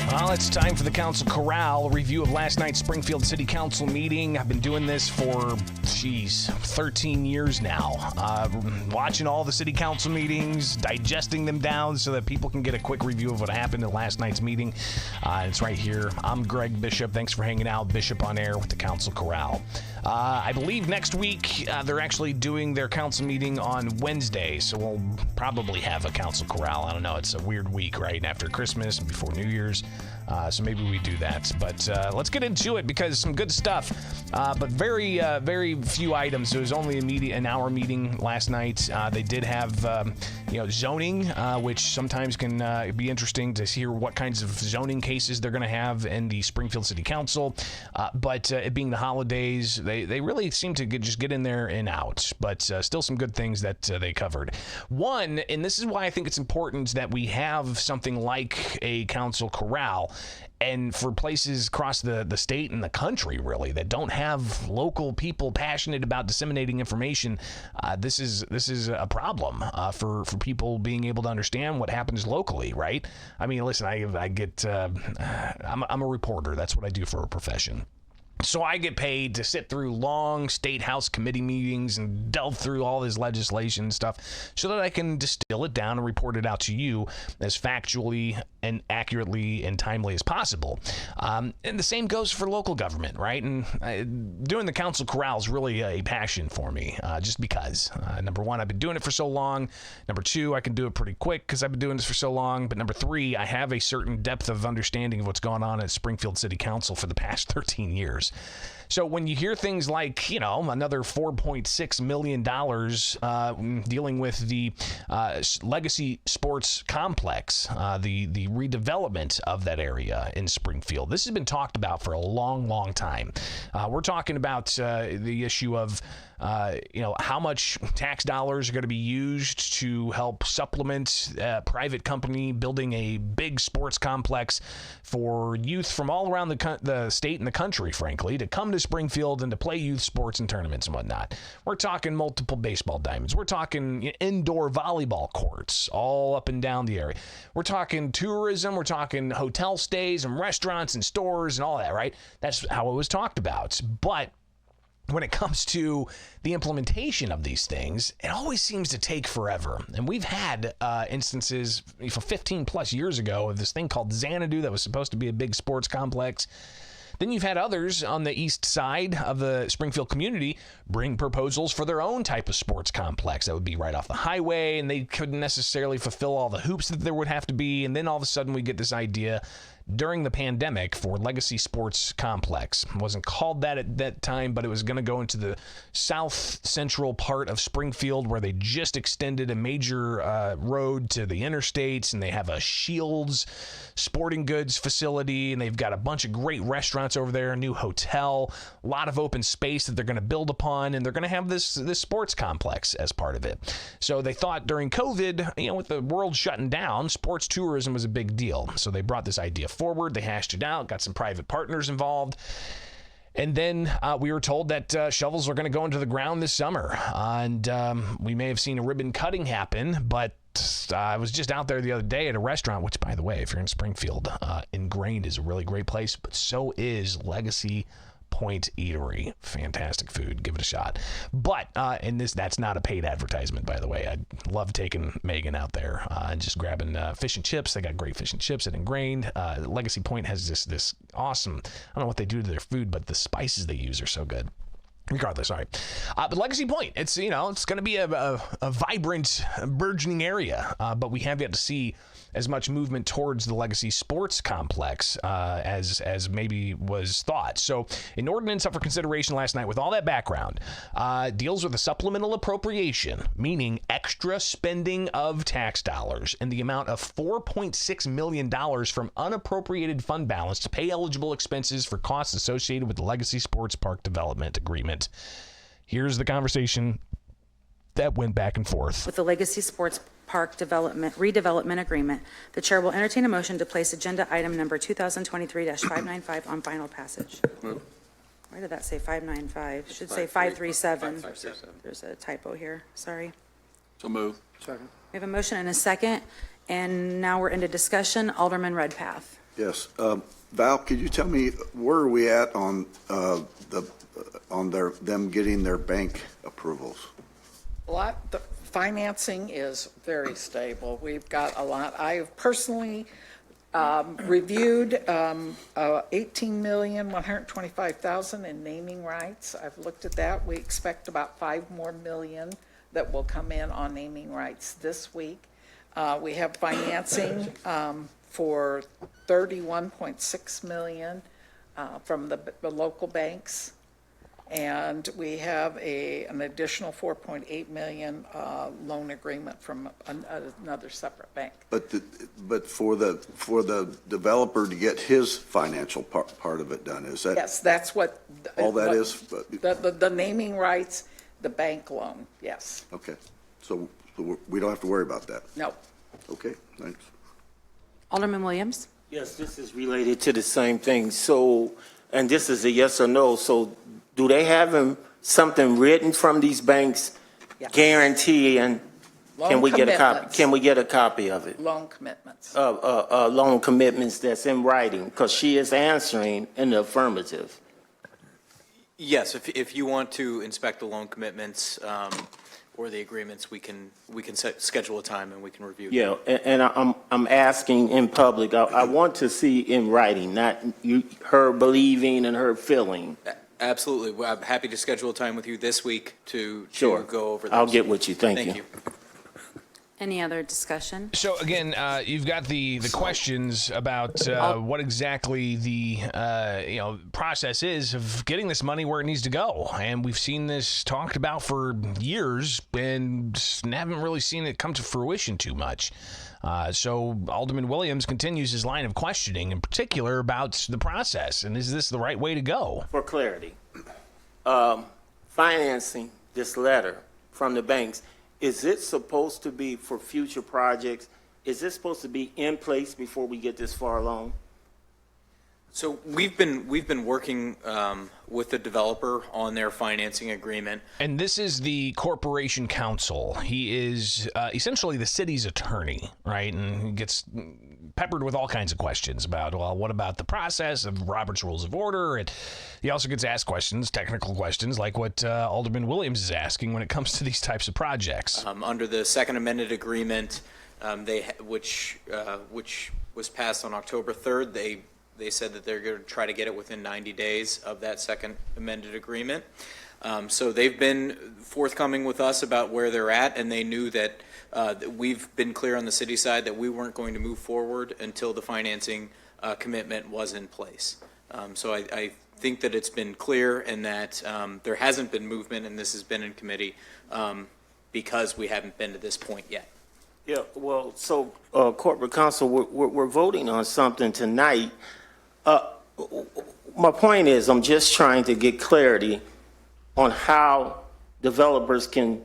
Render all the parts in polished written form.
Well, it's time for the Council Corral, a review of last night's Springfield City Council meeting. I've been doing this for, 13 years now. Watching all the City Council meetings, digesting them down so that people can get a quick review of what happened at last night's meeting. It's right here. I'm Greg Bishop. Thanks for hanging out. Bishop on air with the Council Corral. I believe next week they're actually doing their council meeting on Wednesday, so we'll probably have a Council Corral. I don't know. It's a weird week, right? After Christmas and before New Year's. So maybe we do that. But let's get into it because some good stuff. But very few items. It was only an hour meeting last night. They did have zoning, which sometimes can be interesting to hear what kinds of zoning cases they're going to have in the Springfield City Council. But it being the holidays, they really seem to just get in there and out. But still some good things that they covered. One, and this is why I think it's important that we have something like a Council Corral. And for places across the state and the country, really, that don't have local people passionate about disseminating information, this is a problem for people being able to understand what happens locally, right? I mean, listen, I'm a reporter. That's what I do for a profession. So I get paid to sit through long state house committee meetings and delve through all this legislation and stuff so that I can distill it down and report it out to you as factually and accurately and timely as possible. And the same goes for local government, right? And doing the Council Corral is really a passion for me, just because. Number one, I've been doing it for so long. Number two, I can do it pretty quick because I've been doing this for so long. But number three, I have a certain depth of understanding of what's gone on at Springfield City Council for the past 13 years. So when you hear things like, another $4.6 million dealing with the Legacy Sports Complex, the redevelopment of that area in Springfield, this has been talked about for a long, long time. We're talking about the issue of how much tax dollars are going to be used to help supplement a private company building a big sports complex for youth from all around the state and the country, frankly, to come to Springfield and to play youth sports and tournaments and whatnot. We're talking multiple baseball diamonds. We're talking indoor volleyball courts all up and down the area. We're talking tourism. We're talking hotel stays and restaurants and stores and all that, right? That's how it was talked about. But when it comes to the implementation of these things, it always seems to take forever. And we've had instances 15 plus years ago of this thing called Xanadu that was supposed to be a big sports complex. Then you've had others on the east side of the Springfield community bring proposals for their own type of sports complex that would be right off the highway, and they couldn't necessarily fulfill all the hoops that there would have to be. And then all of a sudden we get this idea during the pandemic for Legacy Sports Complex. It wasn't called that at that time, but it was going to go into the south central part of Springfield where they just extended a major road to the interstates, and they have a Shields sporting goods facility, and they've got a bunch of great restaurants over there, a new hotel, a lot of open space that they're going to build upon, and they're going to have this sports complex as part of it. So they thought during COVID, with the world shutting down, sports tourism was a big deal. So they brought this idea forward, they hashed it out, got some private partners involved, and then we were told that shovels are going to go into the ground this summer, and we may have seen a ribbon cutting happen, but I was just out there the other day at a restaurant, which, by the way, if you're in Springfield, Ingrained is a really great place, but so is Legacy Point Eatery. Fantastic food. Give it a shot. But, that's not a paid advertisement, by the way. I love taking Megan out there and just grabbing fish and chips. They got great fish and chips at Ingrained. Legacy Point has this awesome, I don't know what they do to their food, but the spices they use are so good. Regardless, all right. But Legacy Point, it's going to be a vibrant, burgeoning area, but we have yet to see as much movement towards the Legacy Sports Complex as maybe was thought. So an ordinance up for consideration last night with all that background deals with a supplemental appropriation, meaning extra spending of tax dollars in the amount of $4.6 million from unappropriated fund balance to pay eligible expenses for costs associated with the Legacy Sports Park Development Agreement. Here's the conversation that went back and forth. With the Legacy Sports Park redevelopment agreement, the chair will entertain a motion to place agenda item number 2023-595 on final passage. Move. Why did that say 595? Should say 537. 537. There's a typo here. Sorry. So move. Second. We have a motion and a second, and now we're into discussion. Alderman Redpath. Yes. Val, could you tell me where are we at on them getting their bank approvals? The financing is very stable. We've got a lot. I've personally reviewed $18,125,000 in naming rights. I've looked at that. We expect about $5 million more that will come in on naming rights this week. We have financing for $31.6 million from the local banks. And we have an additional $4.8 million loan agreement from another separate bank. But for the developer to get his financial part of it done, is that? Yes, that's what. All that is? The naming rights, the bank loan, yes. Okay. So we don't have to worry about that? No. Okay, thanks. Alderman Williams? Yes, this is related to the same thing. So, and this is a yes or no. So do they have something written from these banks guaranteeing, can we get a copy? Can we get a copy of it? Loan commitments. Loan commitments that's in writing, because she is answering in the affirmative. Yes, if you want to inspect the loan commitments or the agreements, we can schedule a time and we can review. Yeah, and I'm asking in public. I want to see in writing, not her believing and her feeling. Absolutely. I'm happy to schedule a time with you this week to go over this. I'll get with you. Thank you. Any other discussion? So again, you've got the questions about what exactly the process is of getting this money where it needs to go, and we've seen this talked about for years and haven't really seen it come to fruition too much. So Alderman Williams continues his line of questioning, in particular about the process, and is this the right way to go? For clarity, financing this letter from the banks, is it supposed to be for future projects? Is this supposed to be in place before we get this far along? So we've been working with the developer on their financing agreement. And this is the Corporation Council. He is essentially the city's attorney, right? And he gets peppered with all kinds of questions about, well, what about the process of Robert's Rules of Order? And he also gets asked questions, technical questions, like what Alderman Williams is asking when it comes to these types of projects. Under the second amended agreement, which was passed on October 3rd, they said that they're going to try to get it within 90 days of that second amended agreement. So they've been forthcoming with us about where they're at, and they knew that we've been clear on the city side that we weren't going to move forward until the financing commitment was in place. So I think that it's been clear and that there hasn't been movement, and this has been in committee because we haven't been to this point yet. Yeah, well, so Corporate Council, we're voting on something tonight. My point is, I'm just trying to get clarity on how developers can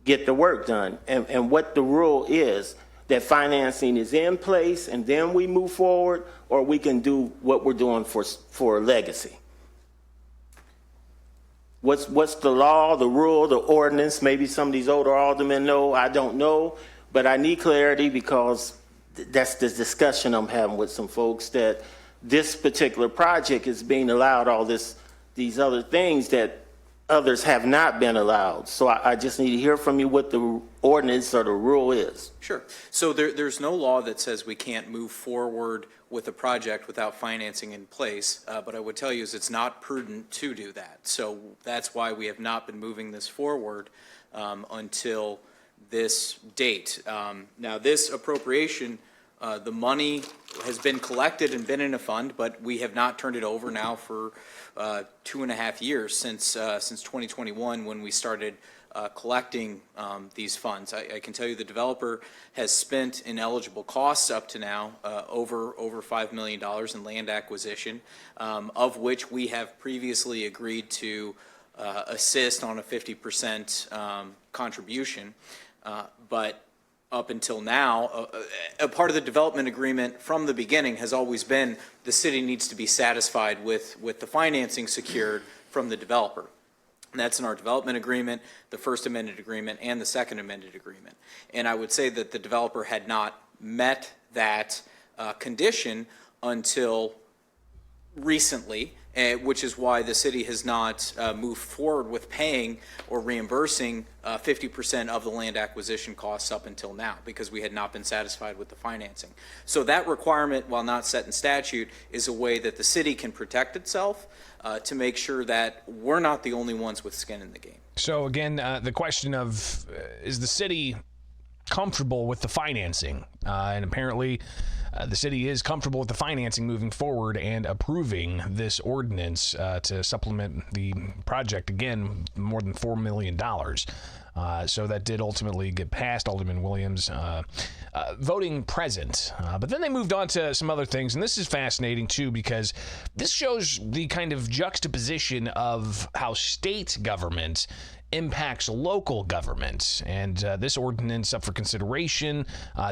get the work done and what the rule is, that financing is in place and then we move forward, or we can do what we're doing for legacy. What's the law, the rule, the ordinance? Maybe some of these older aldermen know, I don't know, but I need clarity because that's the discussion I'm having with some folks, that this particular project is being allowed all these other things that others have not been allowed. So I just need to hear from you what the ordinance or the rule is. Sure. So there's no law that says we can't move forward with a project without financing in place. But I would tell you is it's not prudent to do that. So that's why we have not been moving this forward until this date. Now, this appropriation, the money has been collected and been in a fund, but we have not turned it over now for 2.5 years since 2021 when we started collecting these funds. I can tell you the developer has spent in eligible costs up to now over $5 million in land acquisition, of which we have previously agreed to assist on a 50% contribution. But up until now, a part of the development agreement from the beginning has always been the city needs to be satisfied with the financing secured from the developer. And that's in our development agreement, the first amended agreement, and the second amended agreement. And I would say that the developer had not met that condition until recently, which is why the city has not moved forward with paying or reimbursing 50% of the land acquisition costs up until now, because we had not been satisfied with the financing. So that requirement, while not set in statute, is a way that the city can protect itself to make sure that we're not the only ones with skin in the game. So again, the question of is the city comfortable with the financing? And apparently the city is comfortable with the financing moving forward and approving this ordinance to supplement the project, again, more than $4 million. So that did ultimately get passed. Alderman Williams voting present. But then they moved on to some other things, and this is fascinating too, because this shows the kind of juxtaposition of how state government impacts local government. And this ordinance up for consideration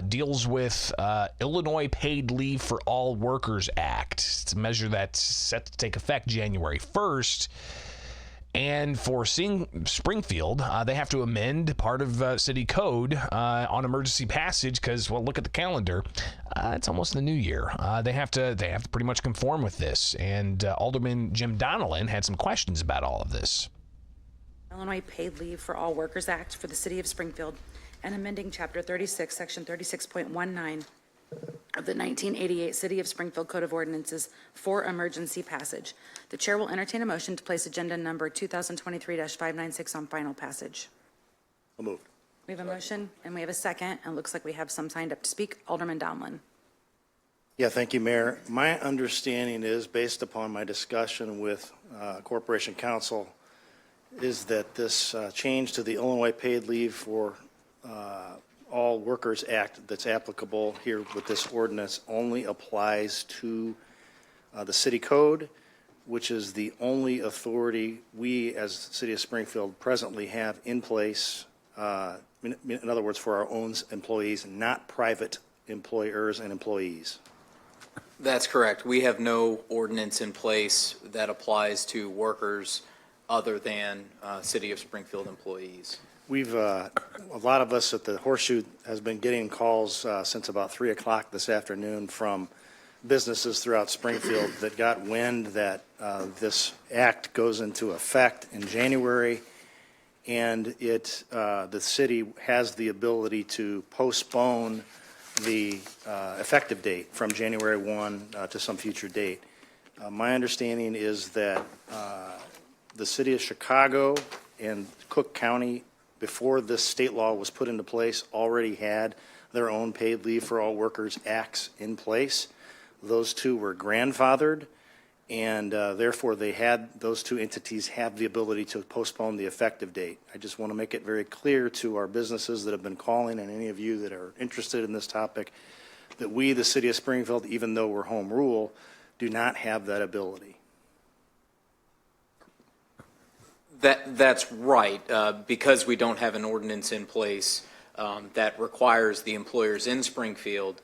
deals with Illinois Paid Leave for All Workers Act. It's a measure that's set to take effect January 1st. And for Springfield, they have to amend part of city code on emergency passage because, well, look at the calendar. It's almost the new year. They have to pretty much conform with this. And Alderman Jim Donnellan had some questions about all of this. Illinois Paid Leave for All Workers Act for the City of Springfield and amending Chapter 36, Section 36.19 of the 1988 City of Springfield Code of Ordinances for emergency passage. The chair will entertain a motion to place agenda number 2023-596 on final passage. I'll move. We have a motion and we have a second, and it looks like we have some signed up to speak. Alderman Donlin. Yeah, thank you, Mayor. My understanding is, based upon my discussion with Corporation Counsel, is that this change to the Illinois Paid Leave for All Workers Act that's applicable here with this ordinance only applies to the city code, which is the only authority we as City of Springfield presently have in place, in other words, for our own employees, not private employers and employees. That's correct. We have no ordinance in place that applies to workers other than City of Springfield employees. We've, a lot of us at the Horseshoe has been getting calls since about 3 o'clock this afternoon from businesses throughout Springfield that got wind that this act goes into effect in January, and the city has the ability to postpone the effective date from January 1 to some future date. My understanding is that the city of Chicago and Cook County, before this state law was put into place, already had their own Paid Leave for All Workers Acts in place. Those two were grandfathered, and therefore those two entities have the ability to postpone the effective date. I just want to make it very clear to our businesses that have been calling and any of you that are interested in this topic that we, the city of Springfield, even though we're home rule, do not have that ability. That's right, because we don't have an ordinance in place that requires the employers in Springfield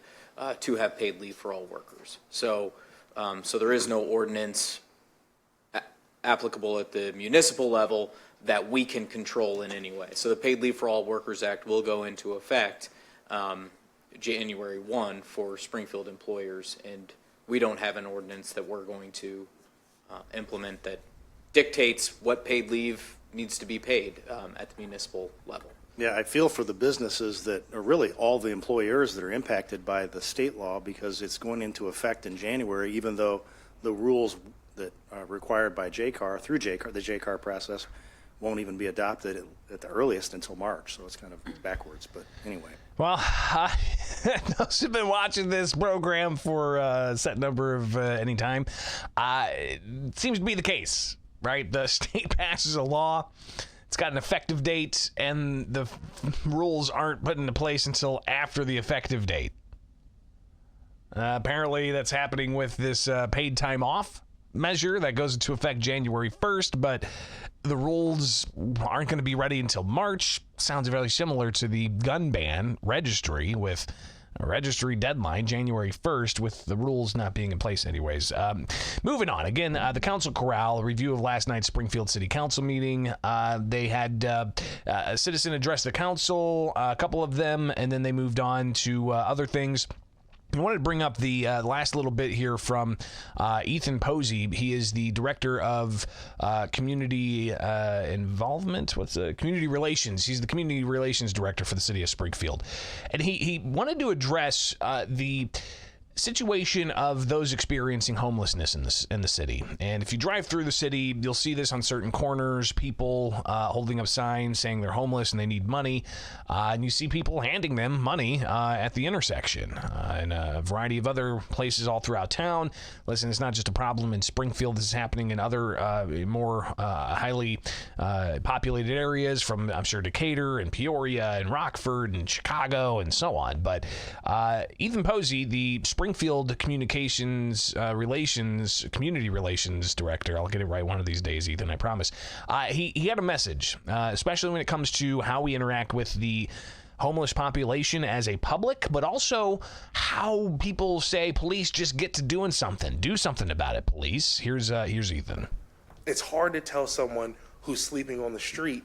to have paid leave for all workers. So there is no ordinance applicable at the municipal level that we can control in any way. So the Paid Leave for All Workers Act will go into effect January 1 for Springfield employers, and we don't have an ordinance that we're going to implement that dictates what paid leave needs to be paid at the municipal level. Yeah, I feel for the businesses that are really all the employers that are impacted by the state law, because it's going into effect in January, even though the rules that are required by JCAR, through JCAR, the JCAR process, won't even be adopted at the earliest until March. So it's kind of backwards, but anyway. Well, those who've been watching this program for a set number of any time, it seems to be the case, right? The state passes a law, it's got an effective date, and the rules aren't put into place until after the effective date. Apparently, that's happening with this paid time off measure that goes into effect January 1st, but the rules aren't going to be ready until March. Sounds very similar to the gun ban registry, with a registry deadline January 1st, with the rules not being in place anyways. Moving on. Again, the Council Corral, a review of last night's Springfield City Council meeting. They had a citizen address the council, a couple of them, and then they moved on to other things. I wanted to bring up the last little bit here from Ethan Posey. He is the director of community involvement. Community relations? He's the community relations director for the city of Springfield, and he wanted to address the situation of those experiencing homelessness in the city. And if you drive through the city, you'll see this on certain corners, people holding up signs saying they're homeless and they need money, and you see people handing them money at the intersection and a variety of other places all throughout town. Listen, it's not just a problem in Springfield. This is happening in other more highly populated areas, from, I'm sure, Decatur and Peoria and Rockford and Chicago and so on. But Ethan Posey, the Springfield communications community relations director. I'll get it right one of these days, Ethan, I promise. He had a message, especially when it comes to how we interact with the homeless population as a public, but also how people say, police, just get to doing something. Do something about it, police. Here's Ethan. It's hard to tell someone who's sleeping on the street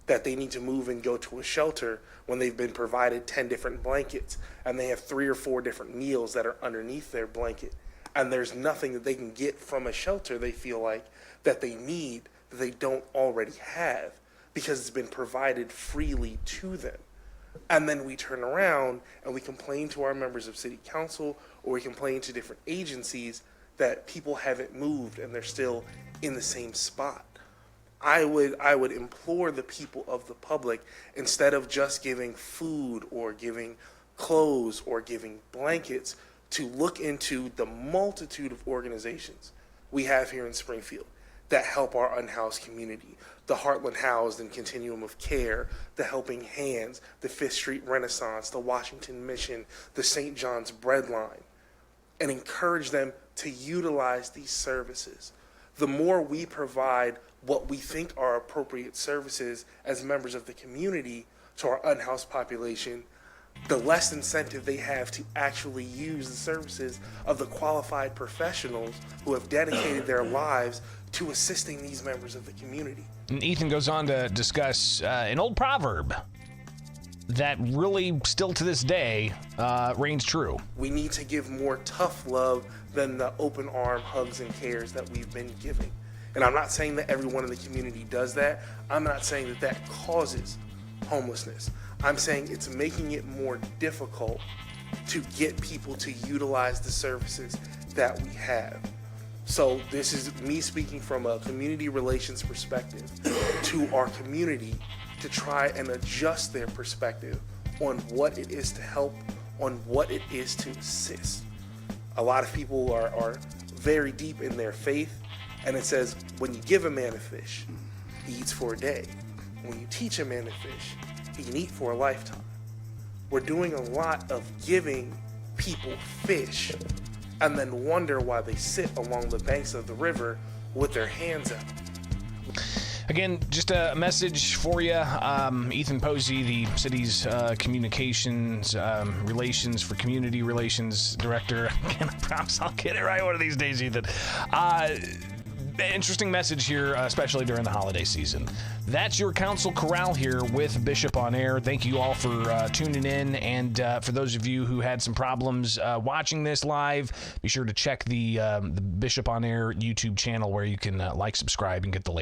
that they need to move and go to a shelter when they've been provided 10 different blankets and they have 3 or 4 different meals that are underneath their blanket, and there's nothing that they can get from a shelter they feel like that they need that they don't already have because it's been provided freely to them. And then we turn around and we complain to our members of city council, or we complain to different agencies that people haven't moved and they're still in the same spot. I would implore the people of the public, instead of just giving food or giving clothes or giving blankets, to look into the multitude of organizations we have here in Springfield that help our unhoused community. The Heartland Housed and Continuum of Care, the Helping Hands, the Fifth Street Renaissance, the Washington Mission, the St. John's Breadline, and encourage them to utilize these services. The more we provide what we think are appropriate services as members of the community to our unhoused population, the less incentive they have to actually use the services of the qualified professionals who have dedicated their lives to assisting these members of the community. And Ethan goes on to discuss an old proverb that really still to this day reigns true. We need to give more tough love than the open arm hugs and cares that we've been giving. And I'm not saying that everyone in the community does that. I'm not saying that that causes homelessness. I'm saying it's making it more difficult to get people to utilize the services that we have. So this is me speaking from a community relations perspective to our community to try and adjust their perspective on what it is to help, on what it is to assist. A lot of people are very deep in their faith, and it says, when you give a man a fish, he eats for a day. When you teach a man to fish, he can eat for a lifetime. We're doing a lot of giving people fish and then wonder why they sit along the banks of the river with their hands out. Again, just a message for you. Ethan Posey, the city's communications relations for community relations director. Again, I promise I'll get it right one of these days, Ethan. Interesting message here, especially during the holiday season. That's your Council Corral here with Bishop on Air. Thank you all for tuning in, and for those of you who had some problems watching this live, be sure to check the Bishop on Air YouTube channel where you can like, subscribe, and get the latest.